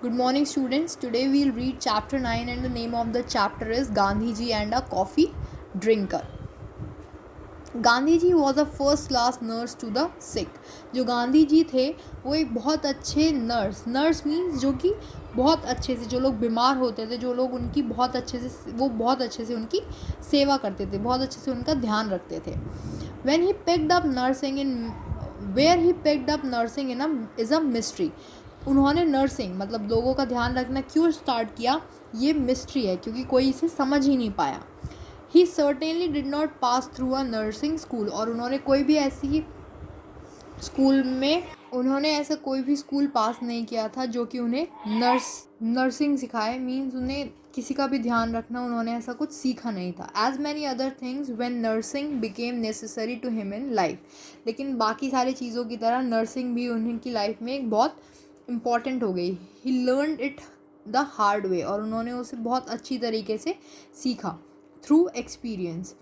Good morning, students. Today we'll read chapter 9, and the name of the chapter is Gandhiji and a Coffee Drinker. Gandhi ji was a first class nurse to the sick. जो गांधी जी थे वो एक बहुत अच्छे nurse means जो कि बहुत अच्छे से जो लोग बीमार होते थे, जो लोग उनकी बहुत अच्छे से उनकी सेवा करते थे, बहुत अच्छे से उनका ध्यान रखते थे. When he picked up nursing in where he picked up nursing is a mystery. उन्होंने नर्सिंग मतलब लोगों का ध्यान रखना क्यों स्टार्ट किया, ये मिस्ट्री है क्योंकि कोई इसे समझ ही नहीं पाया. He certainly did not pass through a nursing school. और उन्होंने ऐसा कोई भी स्कूल पास नहीं किया था जो कि उन्हें नर्सिंग सिखाए. मीन्स उन्हें किसी का भी ध्यान रखना, उन्होंने ऐसा कुछ सीखा नहीं था. As many other things when nursing became necessary to him in life. लेकिन बाकी सारी चीज़ों की तरह नर्सिंग भी उनकी लाइफ में एक बहुत इम्पॉर्टेंट हो गई. He learned it the hard way. और उन्होंने उसे बहुत अच्छी तरीके से सीखा through experience.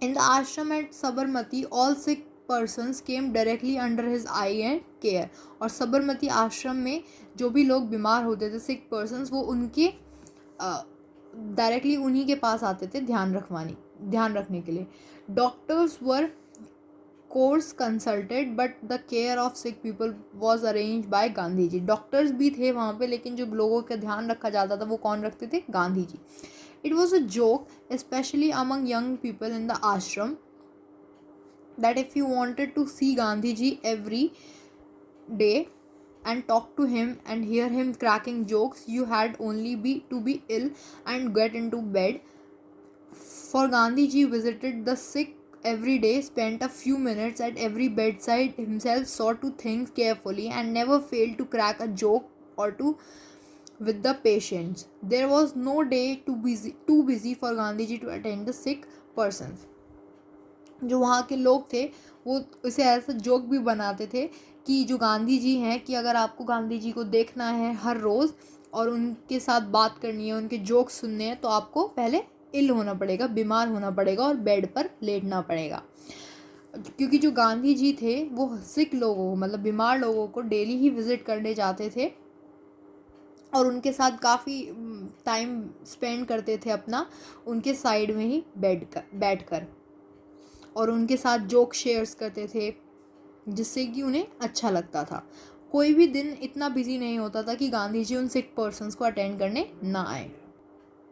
In the ashram at Sabarmati, all sick persons came directly under his eye and care. और सबरमती आश्रम में जो भी लोग बीमार होते थे, सिक पर्सन्स, वो उनके डायरेक्टली उन्हीं के पास आते थे ध्यान रखने के लिए. Doctors were course consulted but the care of sick people was arrange by Gandhi ji. Doctors भी थे वहाँ पे, लेकिन जो लोगों का ध्यान रखा जाता था वो कौन रखते थे? Gandhi ji. It was a joke, especially among young people in the ashram, that if you wanted to see Gandhi ji every day and talk to him and hear him cracking jokes, you had only to be ill and get into bed. For Gandhi ji visited the sick every day, spent a few minutes at every bedside himself, sought to think carefully, and never failed to crack a joke or two with the patients. There was no day too busy for Gandhi ji to attend the sick persons. जो वहाँ के लोग थे वो उसे ऐसा joke भी बनाते थे कि जो गांधी जी हैं, कि अगर आपको गांधी जी को देखना है हर रोज़ और उनके साथ बात करनी है, उनके जोक सुनने हैं, तो आपको पहले इल होना पड़ेगा, बीमार होना पड़ेगा और बेड पर लेटना पड़ेगा. क्योंकि जो गांधी जी थे वो सिक लोगों को मतलब बीमार लोगों को डेली ही विज़िट करने जाते थे और उनके साथ काफ़ी टाइम स्पेंड करते थे अपना उनके साइड में ही बैठ कर और उनके साथ जोक शेयर्स करते थे, जिससे कि उन्हें अच्छा लगता था. कोई भी दिन इतना बिजी नहीं होता था कि गांधी जी उन सिक पर्सन्स को अटेंड करने ना आए.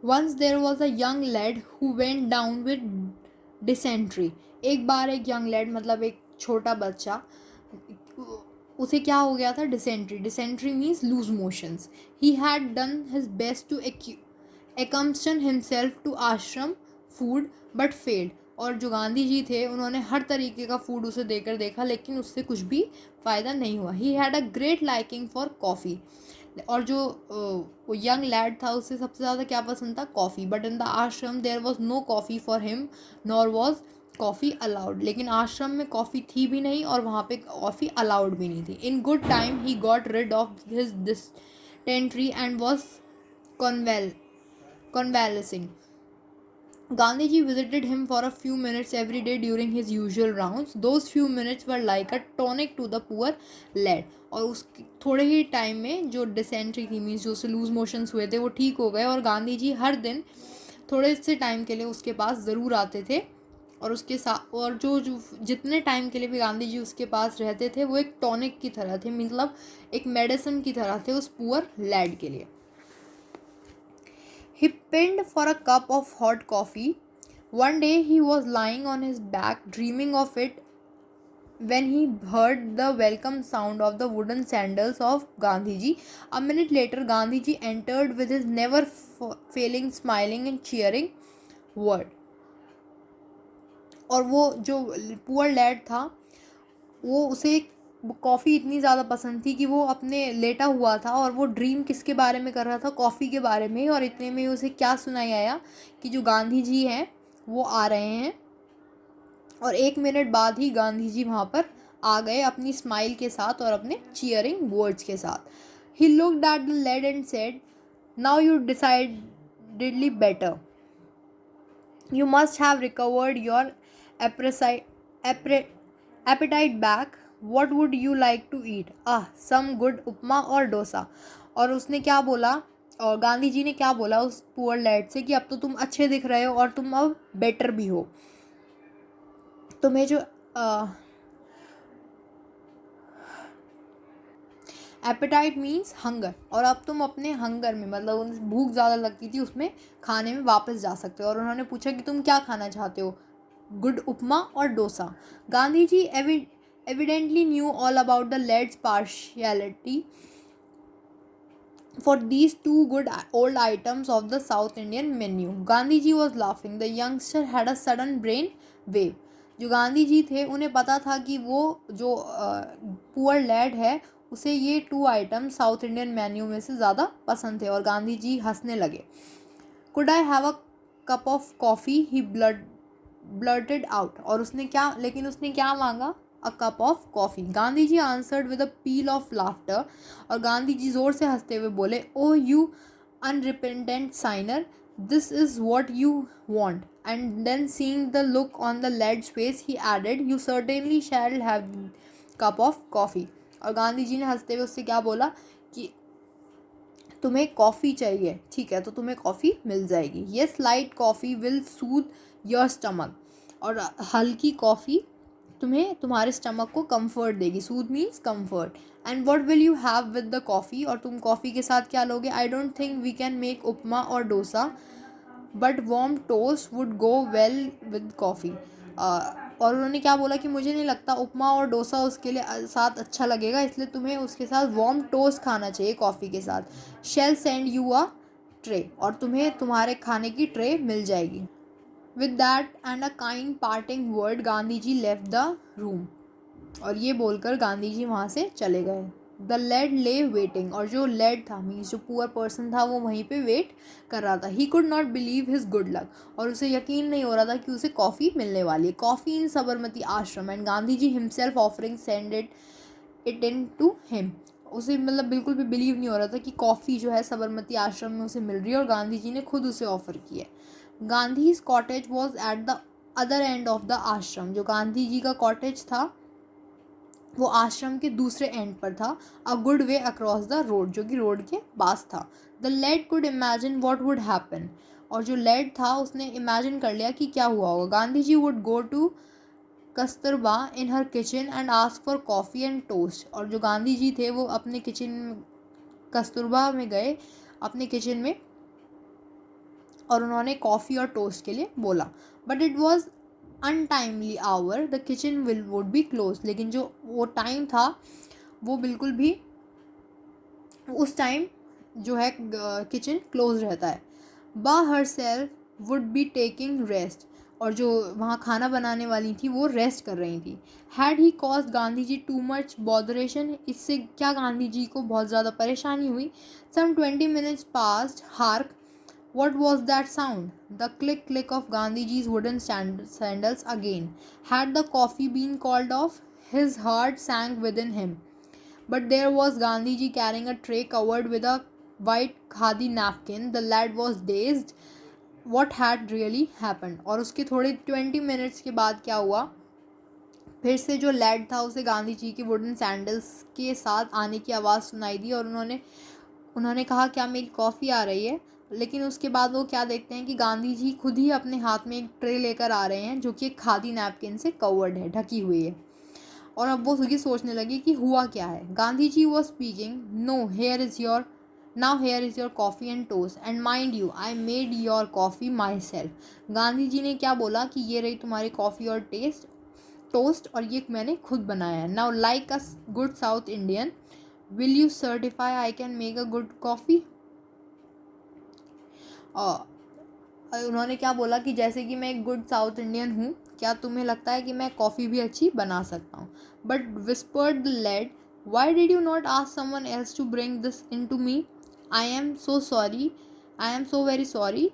Once there was a young lad who went down with dysentery. एक बार एक यंग लैड मतलब एक छोटा बच्चा, उसे क्या हो गया था? Dysentery means loose motions. He had done his best to accustom himself to ashram food but failed. और जो गांधी जी थे उन्होंने हर तरीके का फूड उसे देकर देखा, लेकिन उससे कुछ भी फ़ायदा नहीं हुआ. He had a great liking for coffee. और जो वो यंग लैड था उसे सबसे ज़्यादा क्या पसंद था? Coffee. But in the ashram there was no coffee for him nor was coffee allowed. लेकिन आश्रम में कॉफ़ी थी भी नहीं और वहाँ पे कॉफ़ी अलाउड भी नहीं थी. In good time he got rid of his dysentery and was convalescing. Gandhiji visited him for a few minutes every day during his usual rounds. Those few minutes were like a tonic to the poor lad. और उस थोड़े ही time में जो dysentery थी means जो उसे loose motions हुए थे वो ठीक हो गए, और गांधी जी हर दिन थोड़े से टाइम के लिए उसके पास ज़रूर आते थे. और उसके साथ और जो जितने टाइम के लिए भी गांधी जी उसके पास रहते थे वो एक टॉनिक की तरह थे, मतलब एक मेडिसिन की तरह थे उस पुअर लैड के लिए. He pined for a cup of hot coffee. One day he was lying on his back dreaming of it when he heard the welcome sound of the wooden sandals of Gandhiji. A minute later Gandhiji entered with his never failing smiling and cheering word. और वो जो poor lead था वो उसे coffee इतनी ज़्यादा पसंद थी कि वो अपने लेटा हुआ था और वो ड्रीम किसके बारे में कर रहा था? कॉफ़ी के बारे में. और इतने में उसे क्या सुनाई आया कि जो गांधी जी हैं वो आ रहे हैं. और 1 मिनट बाद ही गांधी जी वहाँ पर आ गए अपनी स्माइल के साथ और अपने चीयरिंग वर्ड्स के साथ. He looked at the lad and said, now you decidedly better. You must have recovered your appetite back. What would you like to eat? Some good upma or dosa. और उसने क्या बोला, और गांधी जी ने क्या बोला उस पुअर लैड से कि अब तो तुम अच्छे दिख रहे हो और तुम अब बेटर भी हो, तुम्हें जो एपेटाइट मीन्स हंगर, और अब तुम अपने हंगर में, मतलब उन भूख ज़्यादा लगती थी उसमें, खाने में वापस जा सकते हो। और उन्होंने पूछा कि तुम क्या खाना चाहते हो, गुड उपमा और dosa. Gandhi ji evidently knew all about the lad's partiality for these two good old items of the South Indian menu. Gandhi ji was laughing. The youngster had a sudden brain wave. जो गांधी जी थे उन्हें पता था कि वो जो पुअर लैड है उसे ये 2 आइटम साउथ इंडियन मेन्यू में से ज़्यादा पसंद थे, और गांधी जी हंसने लगे. Could I have a cup of coffee, he blurted out. और उसने क्या मांगा, a cup of coffee. Gandhi ji answered with a peal of laughter. और गांधी जी ज़ोर से हंसते हुए बोले, oh you unrepentant sinner, this is what you want. And then seeing the look on the lad's face he added, you certainly shall have cup of coffee. और गांधी जी ने हंसते हुए उससे क्या बोला कि तुम्हें कॉफ़ी चाहिए, ठीक है, तो तुम्हें कॉफ़ी मिल जाएगी. Yes, light coffee will soothe your stomach. और हल्की कॉफ़ी तुम्हें तुम्हारे स्टमक को कंफर्ट देगी. Soothe means comfort. And what will you have with the coffee. और तुम कॉफ़ी के साथ क्या लोगे. I don't think we can make upma और dosa, but warm toast would go well with coffee. और उन्होंने क्या बोला कि मुझे नहीं लगता उपमा और डोसा उसके लिए साथ अच्छा लगेगा, इसलिए तुम्हें उसके साथ वार्म टोस्ट खाना चाहिए कॉफ़ी के साथ. Shall send you a tray. और तुम्हें तुम्हारे खाने की ट्रे मिल जाएगी. With that and a kind parting word Gandhi ji left the room. और ये बोलकर गांधी जी वहाँ से चले गए. The lad lay waiting. और जो लेड था मीन्स जो पुअर पर्सन था वो वहीं पे वेट कर रहा था. He could not believe his good luck. और उसे यकीन नहीं हो रहा था कि उसे कॉफ़ी मिलने वाली है. Coffee in Sabarmati ashram and Gandhi ji himself offering send it in to him. उसे मतलब बिल्कुल भी बिलीव नहीं हो रहा था कि कॉफ़ी जो है साबरमती आश्रम में उसे मिल रही है, और गांधी जी ने खुद उसे ऑफ़र की है. Gandhi's cottage was at the other end of the आश्रम. जो गांधी जी का कॉटेज था वो आश्रम के दूसरे एंड पर था. A good way across the road, जो कि रोड के पास था. The lad could imagine what would happen. और जो लेड था उसने इमेजिन कर लिया कि क्या हुआ होगा. Gandhi ji would go to Kasturba in her kitchen and ask for coffee and toast. और जो गांधी जी थे वो अपने किचन कस्तूरबा में गए अपने किचन में, और उन्होंने कॉफ़ी और टोस्ट के लिए बोला. But it was untimely hour, the kitchen would be close. लेकिन जो वो टाइम था वो बिल्कुल भी उस टाइम जो है किचन क्लोज रहता है. बा her self would be taking rest. और जो वहाँ खाना बनाने वाली थी वो रेस्ट कर रही थी. Had he cause Gandhi ji too much botheration. इससे क्या गांधी जी को बहुत ज़्यादा परेशानी हुई. Some 20 minutes passed. Hark, what was that sound? The click of Gandhiji's wooden sandals again. Had the coffee been called off? His heart sank within him. But there was Gandhiji carrying a tray covered with a white khadi napkin. The lad was dazed. What had really happened? और उसके थोड़े 20 minutes के बाद क्या हुआ, फिर से जो लैड था उसे गांधी जी की वुडन सैंडल्स के साथ आने की आवाज़ सुनाई दी. और उन्होंने कहा क्या मेरी कॉफ़ी आ रही है. लेकिन उसके बाद वो क्या देखते हैं कि गांधी जी खुद ही अपने हाथ में एक ट्रे लेकर आ रहे हैं जो कि एक खादी नैपकिन से कवर्ड है, ढकी हुई है. और अब वो ये सोचने लगे कि हुआ क्या है. Gandhi ji was speaking. Now here is your coffee and toast and mind you I made your coffee myself. Gandhi ji ने क्या बोला कि ये रही तुम्हारी कॉफ़ी और टोस्ट, और ये मैंने खुद बनाया है. Now like a good south Indian, will you certify I can make a good coffee. उन्होंने क्या बोला कि जैसे कि मैं एक गुड साउथ इंडियन हूँ, क्या तुम्हें लगता है कि मैं कॉफ़ी भी अच्छी बना सकता हूँ. But whispered the lad, why did you not ask someone else to bring this in to me. I am so sorry, I am so very sorry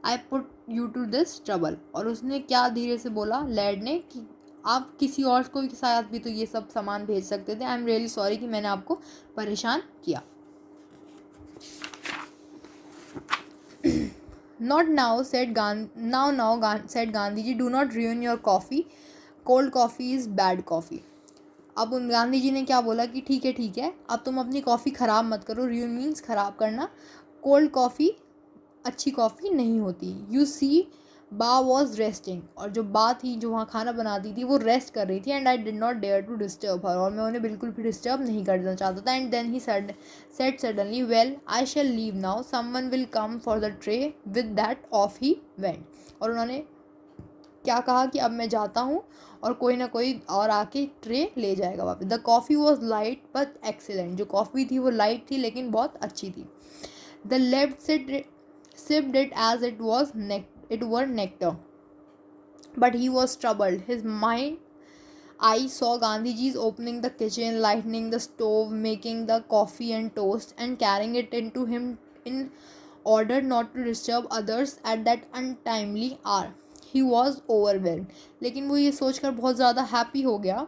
I put you to this trouble. और उसने क्या धीरे से बोला lead ने कि आप किसी और को के साथ भी तो ये सब सामान भेज सकते थे. आई एम रियली सॉरी कि मैंने आपको परेशान किया. Not now, said said Gandhiji, do not ruin your coffee. Cold coffee is bad coffee. अब उन गांधी जी ने क्या बोला कि ठीक है अब तुम अपनी कॉफ़ी ख़राब मत करो, र्यून मीन्स ख़राब करना, कोल्ड कॉफ़ी अच्छी कॉफ़ी नहीं होती। यू सी बा वॉज रेस्टिंग, और जो बा थी जो वहाँ खाना बनाती थी वो रेस्ट कर रही थी, and I did not dare to disturb her, और मैं उन्हें बिल्कुल भी डिस्टर्ब नहीं करना चाहता था। And then he said suddenly, well I shall leave now, someone will come for the tray, with that off he went. और उन्होंने क्या कहा कि अब मैं जाता हूँ और कोई ना कोई और आके ट्रे ले जाएगा वापस। The coffee was light but excellent, जो कॉफ़ी थी वो लाइट थी लेकिन बहुत अच्छी थी। The left sipped it as it were nectar, but he was troubled. His mind I saw Gandhiji's opening the kitchen, lighting the stove, making the coffee and toast, and carrying it into him in order not to disturb others at that untimely hour. He was overwhelmed. लेकिन वो ये सोचकर बहुत ज़्यादा happy हो गया।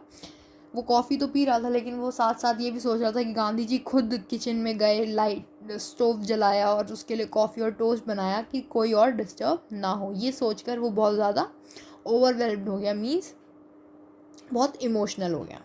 वो coffee तो पी रहा था लेकिन वो साथ साथ ये भी सोच रहा था कि गांधी जी खुद किचन में गए, लाइट स्टोव जलाया और उसके लिए कॉफ़ी और टोस्ट बनाया कि कोई और डिस्टर्ब ना हो। ये सोचकर वो बहुत ज़्यादा ओवरवेल्म्ड हो गया, मीन्स बहुत इमोशनल हो गया।